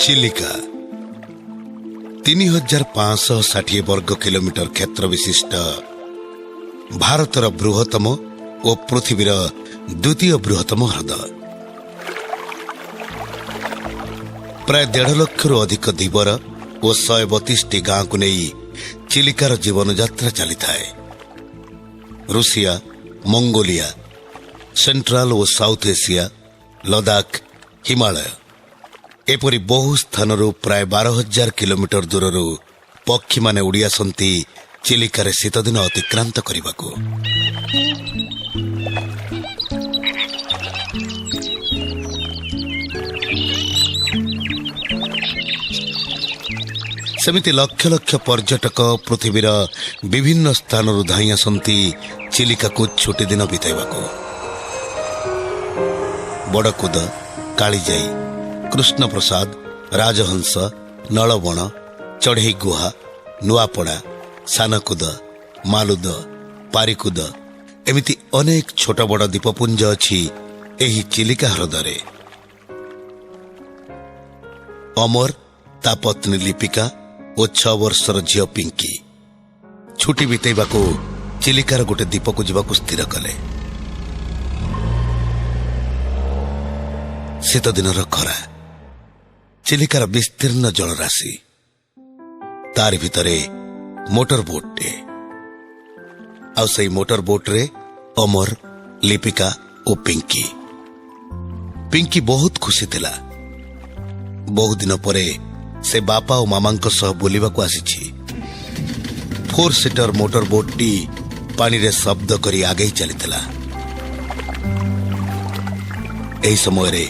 ଚିଲିକା 3560 ବର୍ଗ କିଲୋମିଟର କ୍ଷେତ୍ର ବିଶିଷ୍ଟ ଭାରତର ବୃହତ୍ତମ ଓ ପୃଥିବୀର ଦ୍ୱିତୀୟ ବୃହତ୍ତମ ହ୍ରଦ। ପ୍ରାୟ 1.5 ଲକ୍ଷରୁ ଅଧିକ ଧୀବର ଓ 132ଟି ଗାଁକୁ ନେଇ ଚିଲିକାର ଜୀବନଯାତ୍ରା ଚାଲିଥାଏ। ରୁଷିଆ, ମଙ୍ଗୋଲିଆ, ସେଣ୍ଟ୍ରାଲ ଓ ସାଉଥ ଏସିଆ, ଲଦାଖ, ହିମାଳୟ ଏପରି ବହୁ ସ୍ଥାନରୁ ପ୍ରାୟ 12,000 କିଲୋମିଟର ଦୂରରୁ ପକ୍ଷୀମାନେ ଉଡ଼ି ଆସନ୍ତି ଚିଲିକାରେ ଶୀତଦିନ ଅତିକ୍ରାନ୍ତ କରିବାକୁ। ସେମିତି ଲକ୍ଷ ଲକ୍ଷ ପର୍ଯ୍ୟଟକ ପୃଥିବୀର ବିଭିନ୍ନ ସ୍ଥାନରୁ ଧାଇଁ ଆସନ୍ତି ଚିଲିକାକୁ ଛୁଟିଦିନ ବିତାଇବାକୁ। ବଡ଼କୁଦ, କାଳିଜାଇ, କୃଷ୍ଣପ୍ରସାଦ, ରାଜହଂସ, ନଳବଣ, ଚଢ଼େଇ ଗୁହା, ନୂଆପଡ଼ା, ସାନକୁଦ, ମାଲୁଦ, ପାରିକୁଦ ଏମିତି ଅନେକ ଛୋଟ ବଡ଼ ଦ୍ୱୀପପୁଞ୍ଜ ଅଛି ଏହି ଚିଲିକା ହ୍ରଦରେ। ଅମର, ତା ପତ୍ନୀ ଲିପିକା ଓ 6 ବର୍ଷର ଝିଅ ପିଙ୍କି ଛୁଟି ବିତେଇବାକୁ ଚିଲିକାର ଗୋଟେ ଦ୍ୱୀପକୁ ଯିବାକୁ ସ୍ଥିର କଲେ। ଶୀତଦିନର ଖରା, ଚିଲିକାର ବିସ୍ତୀର୍ଣ୍ଣ ଜଳରାଶି, ତାରି ଭିତରେ ମୋଟର ବୋଟ୍ଟେ। ଆଉ ସେଇ ମୋଟର ବୋଟ୍ରେ ଅମର, ଲିପିକା ଓ ପିଙ୍କି। ପିଙ୍କି ବହୁତ ଖୁସି ଥିଲା। ବହୁଦିନ ପରେ ସେ ବାପା ଓ ମାମାଙ୍କ ସହ ବୁଲିବାକୁ ଆସିଛି। 4 ସିଟର ମୋଟର ବୋଟ୍ଟି ପାଣିରେ ଶବ୍ଦ କରି ଆଗେଇ ଚାଲିଥିଲା। ଏହି ସମୟରେ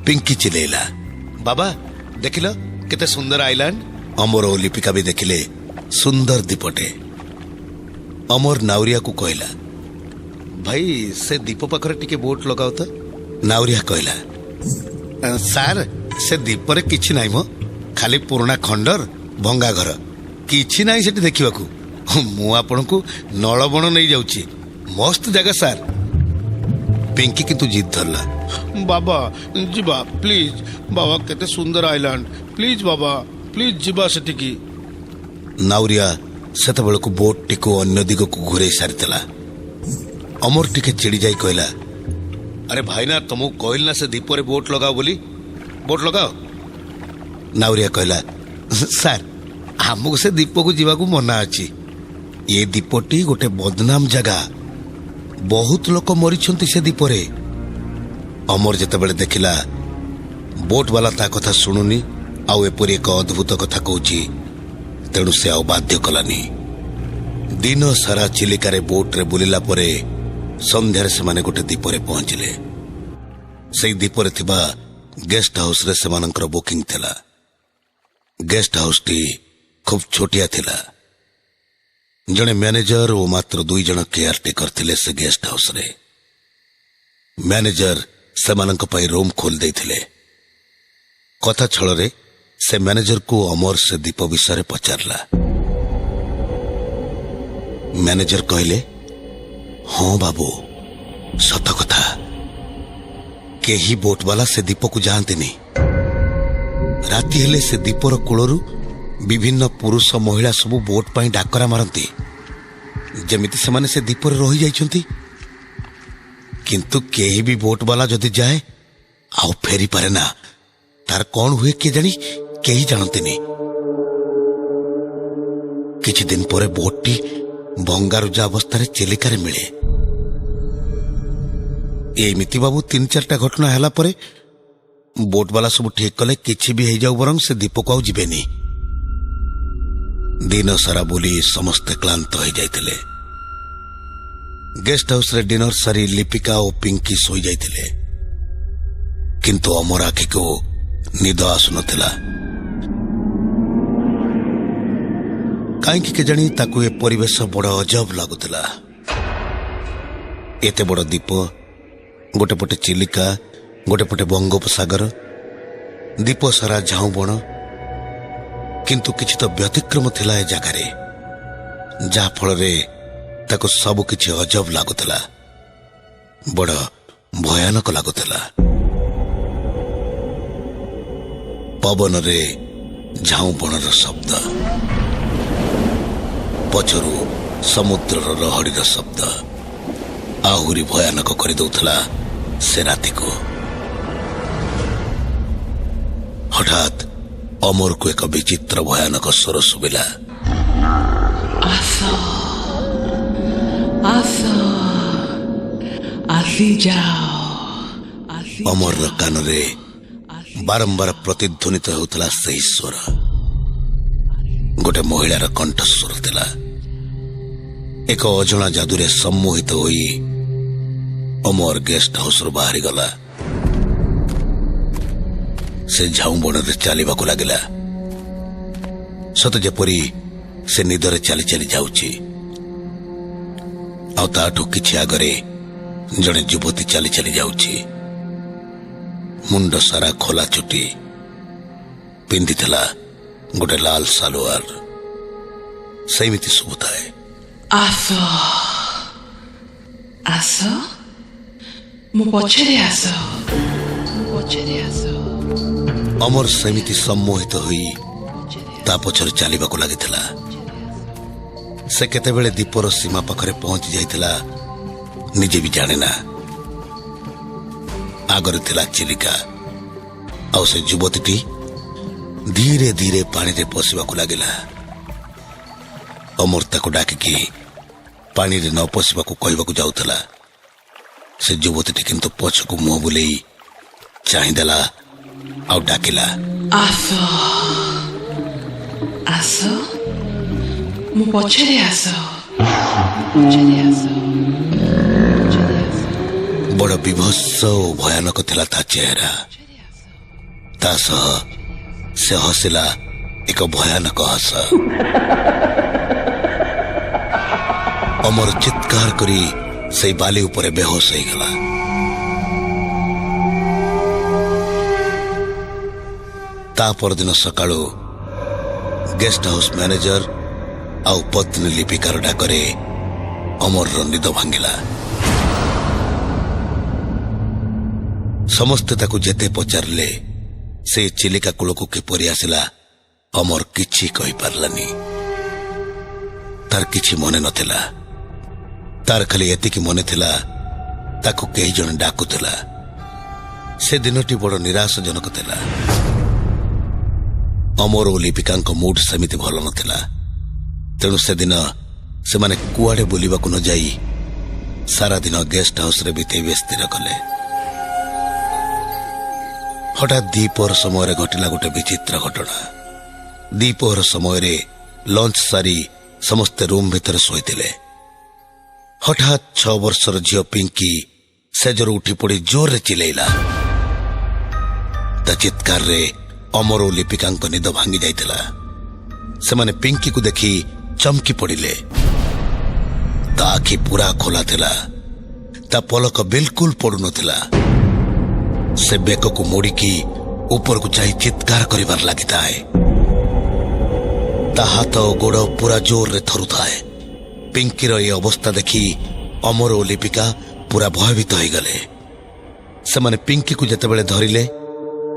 ପିଙ୍କି ଚିଲେଇଲା, ବାବା ଦେଖିଲ କେତେ ସୁନ୍ଦର ଆଇଲାଣ୍ଡ। ଅମର ଓ ଲିପିକା ବି ଦେଖିଲେ ସୁନ୍ଦର ଦ୍ୱୀପଟେ। ଅମର ନାଉରିଆକୁ କହିଲା, ଭାଇ ସେ ଦ୍ୱୀପ ପାଖରେ ଟିକେ ବୋଟ ଲଗାଉ ତ। ନାଉରିଆ କହିଲା, ସାର୍ ସେ ଦ୍ୱୀପରେ କିଛି ନାହିଁ ମ, ଖାଲି ପୁରୁଣା ଖଣ୍ଡର, ଭଙ୍ଗା ଘର, କିଛି ନାହିଁ ସେଠି ଦେଖିବାକୁ। ମୁଁ ଆପଣଙ୍କୁ ନଳବଣ ନେଇଯାଉଛି, ମସ୍ତ ଜାଗା ସାର୍। ପିଙ୍କି କିନ୍ତୁ ଜିଦ୍ ଧରିଲା, ବାବା ଯିବା ପ୍ଲିଜ, ବାବା କେତେ ସୁନ୍ଦର ଆଇଲାଣ୍ଡ, ପ୍ଲିଜ ବାବା ପ୍ଲିଜ ଯିବା ସେଠିକି। ନାଉରିଆ ସେତେବେଳକୁ ବୋଟଟିକୁ ଅନ୍ୟ ଦିଗକୁ ଘୁରେଇ ସାରିଥିଲା। ଅମର ଟିକେ ଚିଡ଼ି ଯାଇ କହିଲା, ଆରେ ଭାଇନା ତମକୁ କହିଲି ନା ସେ ଦ୍ୱୀପରେ ବୋଟ ଲଗାଅ ବୋଲି, ବୋଟ ଲଗାଅ। ନାଉରିଆ କହିଲା, ସାର୍ ଆମକୁ ସେ ଦ୍ୱୀପକୁ ଯିବାକୁ ମନା ଅଛି। ଏ ଦ୍ୱୀପଟି ଗୋଟେ ବଦନାମ ଜାଗା, ବହୁତ ଲୋକ ମରିଛନ୍ତି ସେ ଦ୍ୱୀପରେ। ଅମର ଯେତେବେଳେ ଦେଖିଲା ବୋଟବାଲା ତା କଥା ଶୁଣୁନି ଆଉ ଏପରି ଏକ ଅଦ୍ଭୁତ କଥା କହୁଛି, ତେଣୁ ସେ ଆଉ ବାଧ୍ୟ କଲାନି। ଦିନ ସାରା ଚିଲିକାରେ ବୋଟରେ ବୁଲିଲା ପରେ ସନ୍ଧ୍ୟାରେ ସେମାନେ ଗୋଟେ ଦ୍ୱୀପରେ ପହଞ୍ଚିଲେ। ସେଇ ଦ୍ୱୀପରେ ଥିବା ଗେଷ୍ଟ ହାଉସରେ ସେମାନଙ୍କର ବୁକିଂ ଥିଲା। ଗେଷ୍ଟ ହାଉସଟି ଖୁବ୍ ଛୋଟିଆ ଥିଲା। ଜଣେ ମ୍ୟାନେଜର ଓ ମାତ୍ର 2 ଜଣ କେୟାରଟେକର ଥିଲେ ସେ ଗେଷ୍ଟ ହାଉସରେ। ମ୍ୟାନେଜର ସେମାନଙ୍କ ପାଇଁ ରୁମ୍ ଖୋଲି ଦେଇଥିଲେ। କଥା ଛଳରେ ସେ ମ୍ୟାନେଜରକୁ ଅମର ସେ ଦ୍ୱୀପ ବିଷୟରେ ପଚାରିଲା। ମ୍ୟାନେଜର କହିଲେ, ହଁ ବାବୁ ସତ କଥା, କେହି ବୋଟବାଲା ସେ ଦ୍ୱୀପକୁ ଯାଆନ୍ତିନି। ରାତି ହେଲେ ସେ ଦ୍ୱୀପର କୂଳରୁ ବିଭିନ୍ନ ପୁରୁଷ ମହିଳା ସବୁ ବୋଟ ପାଇଁ ଡାକରା ମାରନ୍ତି, ଯେମିତି ସେମାନେ ସେ ଦ୍ୱୀପରେ ରହିଯାଇଛନ୍ତି। କିନ୍ତୁ କେହି ବି ବୋଟବାଲା ଯଦି ଯାଏ ଆଉ ଫେରିପାରେ ନା, ତାର କଣ ହୁଏ କେଜାଣି କେହି ଜାଣନ୍ତିନି। କିଛି ଦିନ ପରେ ବୋଟଟି ଭଙ୍ଗାରୁଜା ଅବସ୍ଥାରେ ଚିଲିକାରେ ମିଳେ। ଏମିତି ବାବୁ 3-4ଟା ଘଟଣା ହେଲା ପରେ ବୋଟବାଲା ସବୁ ଠିକ କଲେ କିଛି ବି ହେଇଯାଉ ବରଂ ସେ ଦ୍ୱୀପକୁ ଆଉ ଯିବେନି। ଦିନ ସାରା ବୁଲି ସମସ୍ତେ କ୍ଳାନ୍ତ ହୋଇଯାଇଥିଲେ। ଗେଷ୍ଟ ହାଉସରେ ଡିନର ସାରି ଲିପିକା ଓ ପିଙ୍କି ଶୋଇଯାଇଥିଲେ। କିନ୍ତୁ ଅମର ଆଖିକୁ ନିଦ ଆସୁନଥିଲା। କାହିଁକି କେଜାଣି ତାକୁ ଏ ପରିବେଶ ବଡ଼ ଅଜବ ଲାଗୁଥିଲା। ଏତେ ବଡ଼ ଦ୍ୱୀପ, ଗୋଟେ ପଟେ ଚିଲିକା, ଗୋଟେ ପଟେ ବଙ୍ଗୋପସାଗର, ଦ୍ୱୀପ ସାରା ଝାଉଁ ବଣ, କିନ୍ତୁ କିଛି ତ ବ୍ୟତିକ୍ରମ ଥିଲା ଏ ଜାଗାରେ, ଯାହା ଫଳରେ ତାକୁ ସବୁ କିଛି ଅଜବ ଲାଗୁଥିଲା, ବଡ଼ ଭୟାନକ ଲାଗୁଥିଲା। पवन रे झाऊ बणर शब्द पछरु समुद्रर लहड़ीर शब्द आहुरी भयानक कर दउथला से राति को। हठात अमर को एक विचित्र भयानक स्वर सुबिला। अमर कान रे बारंबार प्रतिध्वनित होता से स्वर गोटे महिलार कंठस्वर थिला। एक अजणा जादुरे सम्मोहित होई अमर गेस्ट हाउस रु बाहरी गला। से झाऊ बण रे चलिबा को लागिला सत जेपरी से निदरे चली चली जाउची। आ ताठू किछि आगरे जड़े युवती चली चली जाउची। मुंड सारा खोला चुटी पिंधि थिला गोटे लाल सालुआर सेमिति सुबुताए। आस आस मो पछरे आस अमर सेमिति सम्मोहित होई ता पछर चलिबा को लागिथिला। से केतेबेले दीपर सीमा पाखरे पहुंची जाइथिला निजे भी जाने ना। आगरे थिला चिलिका आ से युवतीटी धीरे धीरे पानी रे पसिबा को लागिला। अमर ताको डाकिकी पानी रे न पसिबा को कहबा को जाउथला। से युवतीटी किंतु पछकु मुह बुलेई चाहिदेला आ डाकिला। आस आस मो पछरे आस बड़ विभत्स और भयानक थिला ता चेहरा। ता सह से हसिला एक भयानक हस। अमर चित्कार करी से बाली ऊपर बेहोश हो गला। ता परदिन सकाळु गेस्ट हाउस मैनेजर आउ पत्नी लिपिकार डाकरे अमर निद भांगिला। समस्ते ताकू जेते पचारले से चिलिका कूलकू किपरि आसिला अमर किछि कहि पारलानी। तार किछि मने नथिला। तार खाली एतिकी मने थिला ताकू केही जण डाकुथिला। से दिनटी बड़ निराशजनक थिला। अमर और लिपिकांक मूड सेमिति भल नथिला। तेणु से दिन से माने कुआडे बुलिबा को न जाई सारा दिन गेस्ट हाउस रे बितेबे स्थिर कले। हठात दीपहर समय घटिला गोटे विचित्र घटना। दीपहर समय लंच सारी समस्ते रूम भितर शोइथिले। हठात 6 वर्षर झियो पिंकी सेजर उठी पड़ी जोर रे चिलेइला। ता चित्कार रे अमर और लिपिकांक निद भांगी जाइथिला। से माने पिंकी को देखी चमकी पड़िले। ता आखि पूरा खोला थिला। ता पलक बिल्कुल पड़ु नथिला। से बेक को मोड़िकी ऊपर को चाही चित्कार करिबार लागिताए। ता हाथ और गोड़ पूरा जोर रे थरुताए। पिंकीर ये अवस्था देखी अमर और लिपिका पूरा भयभीत हो गले। से माने पिंकी को जेतेबेले धरिले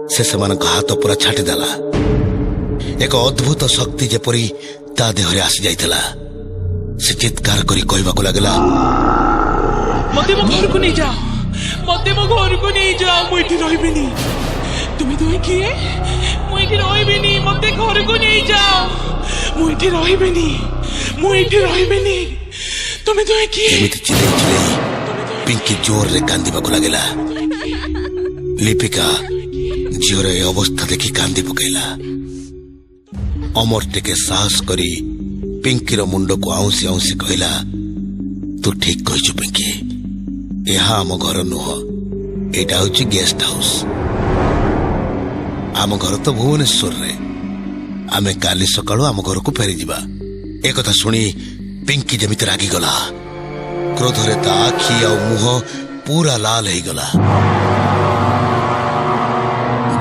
से हाथ पूरा छाटिदेला। एक अद्भुत शक्ति जेपरी ता देहरे आसी जाइथिला। से चित्कार करी कहबाको लागला, मते मो घर को नहीं जाओ, मते मो घर को नहीं जाओ, मु इठी रहिबिनी। तुमे दोई किए? मु इठी रहिबिनी, मते घर को नहीं जाओ, मु इठी रहिबिनी, मु इठी रहिबिनी। तुमे दोई किए? एमिति चिले चिले पिंकी जोर रे कांदीबाको लागला। लिपिका झीर ए अवस्था देखी कांदी पकैला। अमर टिके साहस करी पिंकीर मुंड को आउसी आउसी कहला, तू ठीक कहिछु पिंकी, यहाँ आम घर नुह, एटा होची गेस्ट हाउस। आम घर तो भुवनेश्वर रे। आमे काली सकाळु आम घर को फेरी जिबा। ए कथा सुनी पिंकी जेमिति रागी गला। क्रोधरे ता आखि आ मुह पूरा लाल हेई गला।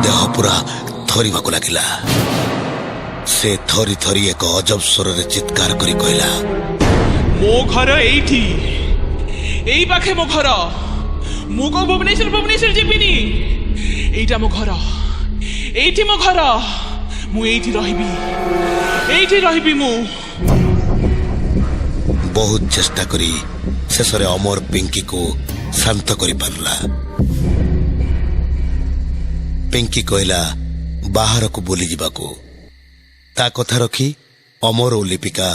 देह पूरा थरिबाको लागिला। से थरी थरी एक अजब स्वर रे चित्कार करी कहला, मो घर एठी, एई पाखे मो घर। मु को भुवनेश्वर भुवनेश्वर जेबिनी। एटा मो घर, এইটি ମୋ ଘର ମୁଁ ଏଇଠି ରହିବି ମୁଁ ବହୁତ ଚେଷ୍ଟା କରି ଶେଷରେ ଅମର ପିଙ୍କିକୁ ଶାନ୍ତ କରିପାରିଲା। ପିଙ୍କି କହିଲା ବାହାରକୁ ବୁଲିଯିବାକୁ। ତା କଥା ରଖି ଅମର ଓ ଲିପିକା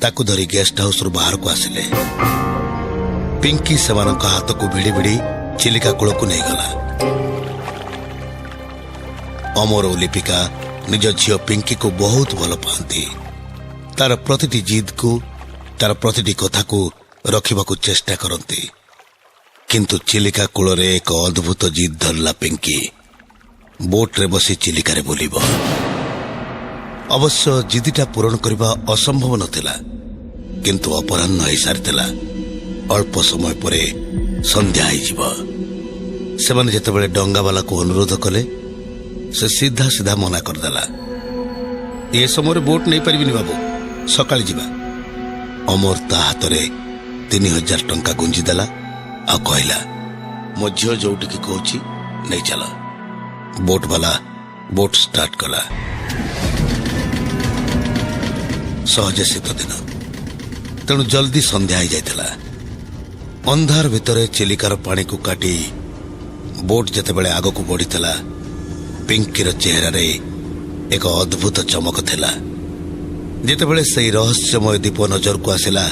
ତାକୁ ଧରି ଗେଷ୍ଟ ହାଉସରୁ ବାହାରକୁ ଆସିଲେ। ପିଙ୍କି ସେମାନଙ୍କ ହାତକୁ ଭିଡ଼ି ଭିଡ଼ି ଚିଲିକା କୂଳକୁ ନେଇଗଲା। ଅମର ଓ ଲିପିକା ନିଜ ଝିଅ ପିଙ୍କିକୁ ବହୁତ ଭଲ ପାଆନ୍ତି। ତାର ପ୍ରତିଟି ଜିଦକୁ, ତାର ପ୍ରତିଟି କଥାକୁ ରଖିବାକୁ ଚେଷ୍ଟା କରନ୍ତି। କିନ୍ତୁ ଚିଲିକା କୂଳରେ ଏକ ଅଦ୍ଭୁତ ଜିଦ୍ ଧରିଲା ପିଙ୍କି। ବୋଟ୍ରେ ବସି ଚିଲିକାରେ ବୁଲିବ। ଅବଶ୍ୟ ଜିଦିଟା ପୂରଣ କରିବା ଅସମ୍ଭବ ନଥିଲା, କିନ୍ତୁ ଅପରାହ୍ନ ହୋଇସାରିଥିଲା। ଅଳ୍ପ ସମୟ ପରେ ସନ୍ଧ୍ୟା ହୋଇଯିବ। ସେମାନେ ଯେତେବେଳେ ଡଙ୍ଗାବାଲାକୁ ଅନୁରୋଧ କଲେ, ସେ ସିଧା ସିଧା ମନା କରିଦେଲା। ଏ ସମୟରେ ବୋଟ୍ ନେଇପାରିବିନି ବାବୁ, ସକାଳେ ଯିବା। ଅମର ତା ହାତରେ 3000 ଟଙ୍କା ଗୁଞ୍ଜିଦେଲା ଆଉ କହିଲା, ମୋ ଝିଅ ଯୋଉଠିକି କହୁଛି ନେଇ ଚାଲ। ବୋଟ୍ ବାଲା ବୋଟ୍ ଷ୍ଟାର୍ଟ କଲା। ସହଜେ ଶୀତ ଦିନ, ତେଣୁ ଜଲ୍ଦି ସନ୍ଧ୍ୟା ହୋଇଯାଇଥିଲା। ଅନ୍ଧାର ଭିତରେ ଚିଲିକାର ପାଣିକୁ କାଟି ବୋଟ୍ ଯେତେବେଳେ ଆଗକୁ ବଢିଥିଲା, ପିଙ୍କିର ଚେହେରାରେ ଏକ ଅଦ୍ଭୁତ ଚମକ ଥିଲା। ଯେତେବେଳେ ସେହି ରହସ୍ୟମୟ ଦୀପ ନଜରକୁ ଆସିଲା,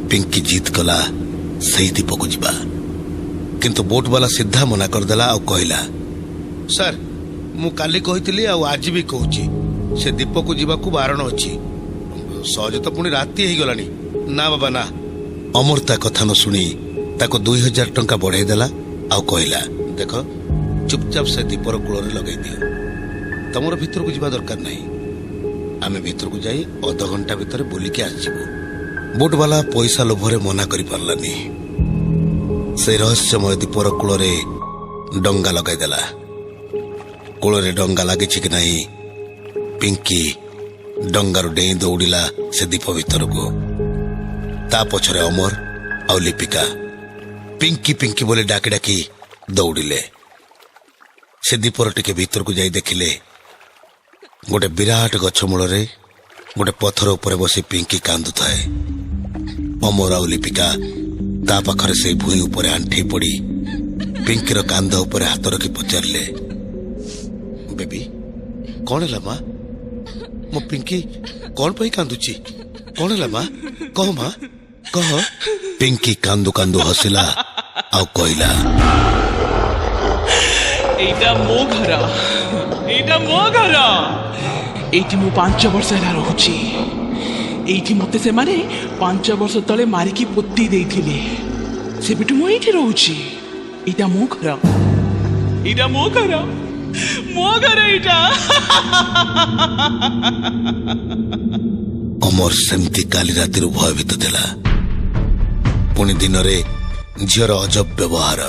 ପିଙ୍କି ଜିଦ୍ କଲା ସେହି ଦୀପକୁ ଯିବା। କିନ୍ତୁ ବୋଟ୍ ବାଲା ସିଧା ମନା କରିଦେଲା ଆଉ କହିଲା, ସାର୍ ମୁଁ କାଲି କହିଥିଲି ଆଉ ଆଜି ବି କହୁଛି, ସେ ଦୀପକୁ ଯିବାକୁ ବାରଣ ଅଛି। ସହଜେ ତ ପୁଣି ରାତି ହେଇଗଲାଣି। ନା ବାବା ନା। ଅମର ତା କଥା ନ ଶୁଣି ତାକୁ 2000 ଟଙ୍କା ବଢାଇ ଦେଲା ଆଉ କହିଲା, ଦେଖ ଚୁପଚାପ ସେ ଦୀପର କୂଳରେ ଲଗାଇ ଦିଅ। ତମର ଭିତରକୁ ଯିବା ଦରକାର ନାହିଁ। ଆମେ ଭିତରକୁ ଯାଇ ଅଧଘଣ୍ଟା ଭିତରେ ବୁଲିକି ଆସିଯିବୁ। ବୋଟ୍ ବାଲା ପଇସା ଲୋଭରେ ମନା କରିପାରିଲାନି। ସେ ରହସ୍ୟମୟ ଦୀପର କୂଳରେ ଡଙ୍ଗା ଲଗାଇଦେଲା। କୂଳରେ ଡଙ୍ଗା ଲାଗିଛି କି ନାହିଁ, ପିଙ୍କି ଡଙ୍ଗାରୁ ଡେଇଁ ଦୌଡ଼ିଲା ସେ ଦୀପ ଭିତରକୁ। ତା ପଛରେ ଅମର ଆଉ ଲିପିକା ପିଙ୍କି ପିଙ୍କି ବୋଲି ଡାକି ଡାକି ଦୌଡ଼ିଲେ। ସେ ଦୀପର ଟିକେ ଭିତରକୁ ଯାଇ ଦେଖିଲେ, ଗୋଟେ ବିରାଟ ଗଛ ମୂଳରେ ଗୋଟେ ପଥର ଉପରେ ବସି ପିଙ୍କି କାନ୍ଦୁଥାଏ। ଅମର ଆଉ ଲିପିକା ତା ପାଖରେ ସେଇ ଭୂଇଁ ଉପରେ ଆଣ୍ଠେଇ ପଡ଼ି ପିଙ୍କିର କାନ୍ଧ ଉପରେ ହାତ ରଖି ପଚାରିଲେ, ବେବି କଣ ହେଲା ମା? ମୋ ପିଙ୍କି କଣ ପାଇଁ କାନ୍ଦୁଛି? କଣ ହେଲା ମା? କହ ମା, କହ। ପିଙ୍କି କାନ୍ଦୁ କାନ୍ଦୁ ହସିଲା ଆଉ କହିଲା, ଏଇଟା ମୋ ଘର, ଏଇଠି ମୁଁ 5 ବର୍ଷ ହେଲା ରହୁଛି। ଏଇଠି ମତେ ସେମାନେ 5 ବର୍ଷ ତଳେ ମାରିକି ପୋତି ଦେଇଥିଲେ। ସେବେଠୁ ମୁଁ ଏଇଠି ରହୁଛି। ଏଇଟା ମୋ ଘର ଏଇଟା। ଅମର ସେମିତି କାଲି ରାତିରୁ ଭୟଭୀତ ଥିଲା। ପୁଣି ଦିନରେ ଝିଅର ଅଜବ ବ୍ୟବହାର।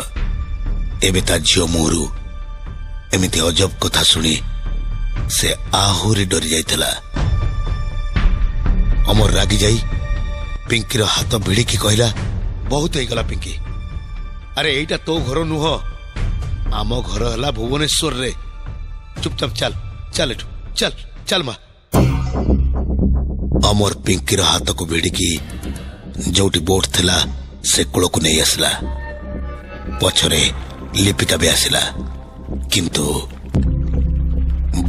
ଏବେ ତା ଝିଅ ମୁହଁରୁ ଏମିତି ଅଜବ କଥା ଶୁଣି ସେ ଆହୁରି ଡରି ଯାଇଥିଲା। ଅମର ରାଗି ଯାଇ ପିଙ୍କିର ହାତ ଭିଡ଼ିକି କହିଲା, ବହୁତ ହେଇଗଲା ପିଙ୍କି। ଆରେ ଏଇଟା ତୋ ଘର ନୁହଁ, ଆମ ଘର ହେଲା ଭୁବନେଶ୍ୱରରେ। ଚୁପଚାପ ଚାଲ ଏଠୁ, ଚାଲ ମା। ଅମର ପିଙ୍କିର ହାତକୁ ଭିଡ଼ିକି ଯୋଉଠି ବୋଟ୍ ଥିଲା ସେ କୂଳକୁ ନେଇ ଆସିଲା। ପଛରେ ଲିପିକା ବି ଆସିଲା, କିନ୍ତୁ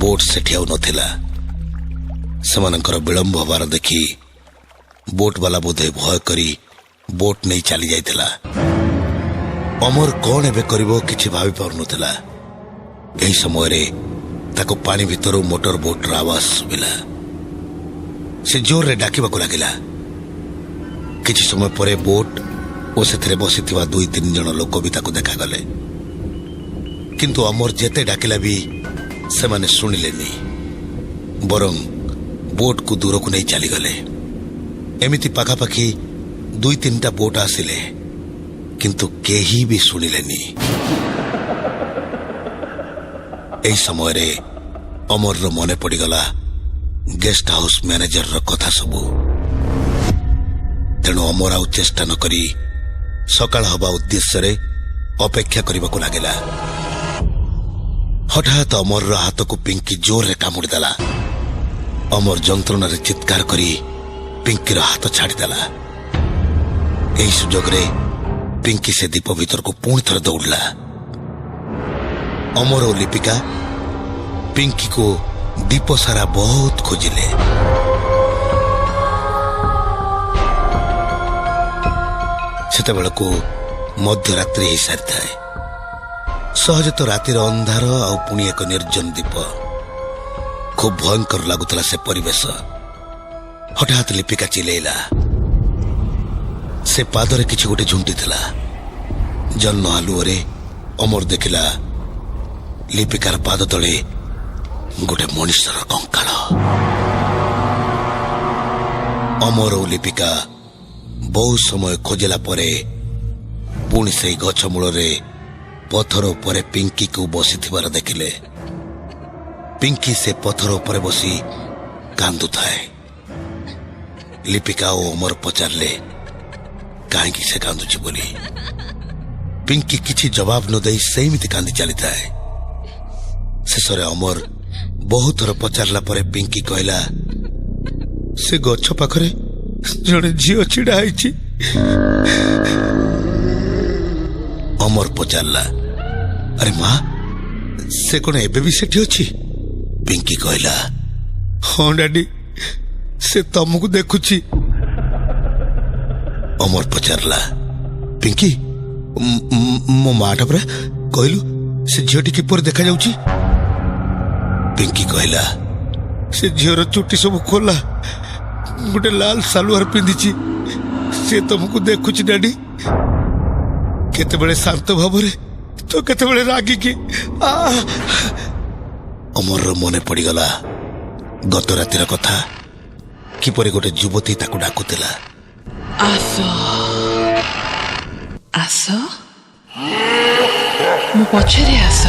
ବୋଟ୍ ସେଠି ଆଉ ନଥିଲା। ସେମାନଙ୍କର ବିଳମ୍ବ ହେବାର ଦେଖି ବୋଟ୍ ବାଲା ବୋଧେ ଭୟ କରି ବୋଟ୍ ନେଇ ଚାଲି ଯାଇଥିଲା। ଅମର କଣ ଏବେ କରିବ କିଛି ଭାବି ପାରୁନଥିଲା। ଏହି ସମୟରେ ତାକୁ ପାଣି ଭିତରୁ ମୋଟର ବୋଟ୍ର ଆୱାଜ ଶୁଭିଲା। ସେ ଜୋରରେ ଡାକିବାକୁ ଲାଗିଲା। କିଛି ସମୟ ପରେ ବୋଟ୍ ଓ ସେଥିରେ ବସିଥିବା 2-3 ଜଣ ଲୋକ ବି ତାକୁ ଦେଖାଗଲେ। କିନ୍ତୁ ଅମର ଯେତେ ଡାକିଲା ବି ସେମାନେ ଶୁଣିଲେନି। ବରଂ ବୋଟ୍କୁ ଦୂରକୁ ନେଇ ଚାଲିଗଲେ। ଏମିତି ପାଖାପାଖି 2-3ଟା ବୋଟ୍ ଆସିଲେ, କିନ୍ତୁ କେହି ବି ଶୁଣିଲେନି। ଏହି ସମୟରେ ଅମରର ମନେ ପଡ଼ିଗଲା ଗେଷ୍ଟ ହାଉସ୍ ମ୍ୟାନେଜରର କଥା ସବୁ। ତେଣୁ ଅମର ଆଉ ଚେଷ୍ଟା ନ କରି ସକାଳ ହେବା ଉଦ୍ଦେଶ୍ୟରେ ଅପେକ୍ଷା କରିବାକୁ ଲାଗିଲା। ହଠାତ୍ ଅମରର ହାତକୁ ପିଙ୍କି ଜୋରରେ କାମୁଡ଼ିଦେଲା। ଅମର ଯନ୍ତ୍ରଣାରେ ଚିତ୍କାର କରି ପିଙ୍କିର ହାତ ଛାଡ଼ିଦେଲା। ଏହି ସୁଯୋଗରେ ପିଙ୍କି ସେ ଦୀପ ଭିତରକୁ ପୁଣି ଥରେ ଦୌଡ଼ିଲା। ଅମର ଓ ଲିପିକା ପିଙ୍କିକୁ ଦୀପ ସାରା ବହୁତ ଖୋଜିଲେ। ସେତେବେଳକୁ ମଧ୍ୟରାତ୍ରି ହେଇସାରିଥାଏ। ସହଜେ ତ ରାତିର ଅନ୍ଧାର ଆଉ ପୁଣି ଏକ ନିର୍ଜନ ଦ୍ୱୀପ। ଖୁବ୍ ଭୟଙ୍କର ଲାଗୁଥିଲା ସେ ପରିବେଶ। ହଠାତ୍ ଲିପିକା ଚିଲେଇଲା। ସେ ପାଦରେ କିଛି ଗୋଟେ ଝୁଣ୍ଟିଥିଲା। ଜହ୍ନ ଆଲୁଅରେ ଅମର ଦେଖିଲା ଲିପିକାର ପାଦ ତଳେ ଗୋଟେ ମଣିଷର କଙ୍କାଳ। ଅମର ଓ ଲିପିକା ବହୁ ସମୟ ଖୋଜିଲା ପରେ ପୁଣି ସେଇ ଗଛ ମୂଳରେ ପଥର ଉପରେ ପିଙ୍କିକୁ ବସିଥିବାର ଦେଖିଲେ। ପିଙ୍କି ସେ ପଥର ଉପରେ ବସି କାନ୍ଦୁଥାଏ। ଲିପିକା ଓ ଅମର ପଚାରିଲେ କାହିଁକି ସେ କାନ୍ଦୁଛି ବୋଲି। ପିଙ୍କି କିଛି ଜବାବ ନ ଦେଇ ସେମିତି କାନ୍ଦି ଚାଲିଥାଏ। ଶେଷରେ ଅମର ବହୁତ ଥର ପଚାରିଲା ପରେ ପିଙ୍କି କହିଲା ସେ ଗଛ ପାଖରେ ଜଣେ ଝିଅ ଛିଡା ହେଇଛି। ଅମର ପଚାରିଲା ଆରେ ମା ସେ କଣ ଏବେ ବି ସେଠି ଅଛି? ପିଙ୍କି କହିଲା ହଁ ଡାଡି ସେ ତମକୁ ଦେଖୁଛି। ଅମର ପଚାରିଲା ପିଙ୍କି ମୋ ମାଟା ପରା କହିଲୁ ସେ ଝିଅଟି କିପରି ଦେଖାଯାଉଛି? ପିଙ୍କି କହିଲା ସେ ଝିଅର ଚୁଟି ସବୁ ଖୋଲା, ଗୋଟେ ଲାଲ ସାଲୁଆର ପିନ୍ଧିଛି। ସେ ତମକୁ ଦେଖୁଛି ଡାଡି। କେତେବେଳେ ଶାନ୍ତ ଭାବରେ ତ କେତେବେଳେ ରାଗିକି। ଅମରର ମନେ ପଡିଗଲା ଗତ ରାତିର କଥା। କିପରି ଗୋଟେ ଯୁବତୀ ତାକୁ ଡାକୁଥିଲା ଆସ ଆସ ମୋ ପଛରେ ଆସ,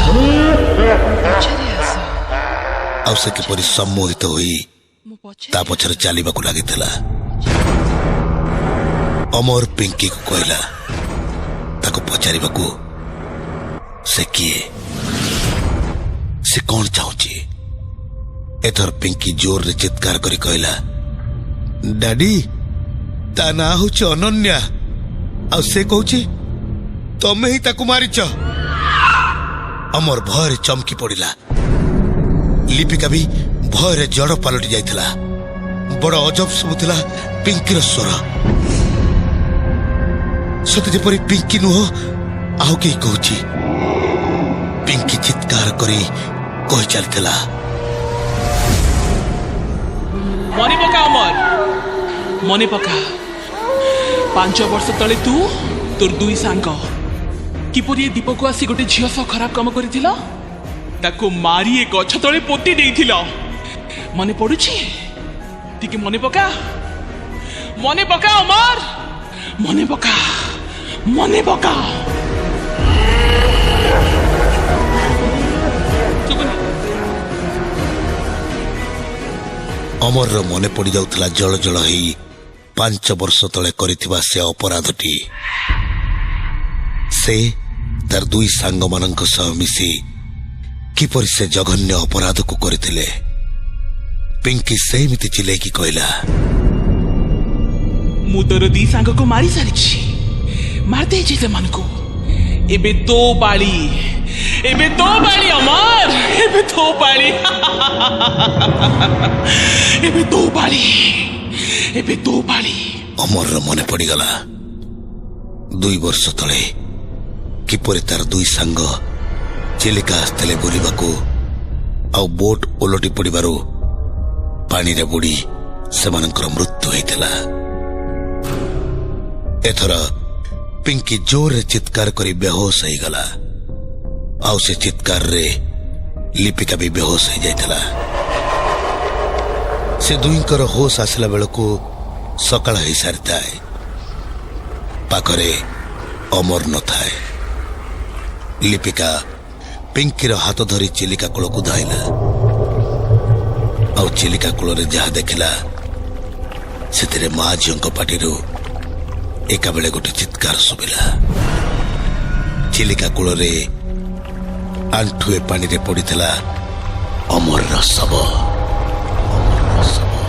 ପଛରେ ଆସ। ଆଉ ସେ କିପରି ସମ୍ମୋହିତ ହୋଇ ମୋ ପଛରେ ତା ପଛରେ ଚାଲିବାକୁ ଲାଗିଥିଲା। ଅମର ପିଙ୍କିକୁ କହିଲା ତାକୁ ପଚାରିବାକୁ ସେ କିଏ, ସେ କଣ ଚାହୁଁଛି। ଏଥର ପିଙ୍କି ଜୋରରେ ଚିତ୍କାର କରି କହିଲା ଡାଡି ତା ନାଁ ହଉଛି ଅନନ୍ୟା। ଆଉ ସେ କହୁଛି ତମେ ହିଁ ତାକୁ ମାରିଛ। ଅମର ଭୟରେ ଚମକି ପଡିଲା। ଲିପିକା ବି ଭୟରେ ଜଡ଼ ପାଲଟି ଯାଇଥିଲା। ବଡ ଅଜବ ଶୁଭୁଥିଲା ପିଙ୍କିର ସ୍ୱର। ସତେ ଯେପରି ପିଙ୍କି ନୁହଁ ଆଉ କେହି କହୁଛି। ପିଙ୍କି ଚିତ୍କାର କରି କହି ଚାଲିଥିଲା ମନେ ପକା ଅମର, ମନେ ପକା 5 ବର୍ଷ ତଳେ ତୁ ତୋର 2 ସାଙ୍ଗ କିପରି ଏ ଦୀପକୁ ଆସି ଗୋଟେ ଝିଅ ସହ ଖରାପ କାମ କରିଥିଲ। ତାକୁ ମାରି ଏ ଗଛ ତଳେ ପୋତି ଦେଇଥିଲ। ମନେ ପଡୁଛି? ଟିକେ ମନେ ପକା, ମନେ ପକା ଅମର, ମନେ ପକା, ମନେ ପକା। ଅମରର ମନେ ପଡି ଯାଉଥିଲା ଜଳ ଜଳ ହେଇ 5 ବର୍ଷ ତଳେ କରିଥିବା ସେ ଅପରାଧଟି। ସେ ତାର 2 ସାଙ୍ଗମାନଙ୍କ ସହ ମିଶି କିପରି ସେ ଜଘନ୍ୟ ଅପରାଧକୁ କରିଥିଲେ। ପିଙ୍କି ସେମିତି ଚିଲେଇକି କହିଲା ମୁଁ ତୋର 2 ସାଙ୍ଗକୁ ମାରି ସାରିଛି, ମାରିଦେଇଛି ସେମାନଙ୍କୁ। ଏବେ ତୋ ପାଳି, ଏବେ ତୋ ପାଳି ଅମର, ଏବେ ତୋ ପାଳି, ଏବେ ତୋ ପାଳି, ଏବେ ତୋ ପାଳି। ଅମରର ମନେ ପଡିଗଲା 2 ବର୍ଷ ତଳେ କିପରି ତାର 2 ସାଙ୍ଗ ଚିଲିକା ଆସିଥିଲେ ବୁଲିବାକୁ। ଆଉ ବୋଟ ଓଲଟି ପଡିବାରୁ ପାଣିରେ ବୁଡି ସେମାନଙ୍କର ମୃତ୍ୟୁ ହୋଇଥିଲା। ଏଥର ପିଙ୍କି ଜୋରରେ ଚିତ୍କାର କରି ବେହୋସ ହେଇଗଲା। ଆଉ ସେ ଚିତ୍କାରରେ ଲିପିକା ବି ବେହୋସ ହେଇଯାଇଥିଲା। ସେ ଦୁହିଁଙ୍କର ହୋସ ଆସିଲା ବେଳକୁ ସକାଳ ହେଇସାରିଥାଏ। ପାଖରେ ଅମର ନଥାଏ। ଲିପିକା ପିଙ୍କିର ହାତ ଧରି ଚିଲିକା କୂଳକୁ ଧାଇଲା। ଆଉ ଚିଲିକା କୂଳରେ ଯାହା ଦେଖିଲା ସେଥିରେ ମା ଝିଅଙ୍କ ପାଟିରୁ ଏକାବେଳେ ଗୋଟେ ଚିତ୍କାର ଶୁଭିଲା। ଚିଲିକା କୂଳରେ ଆଣ୍ଠୁଏ ପାଣିରେ ପଡିଥିଲା ଅମରର ଶବ। ଅମରର ଶବ।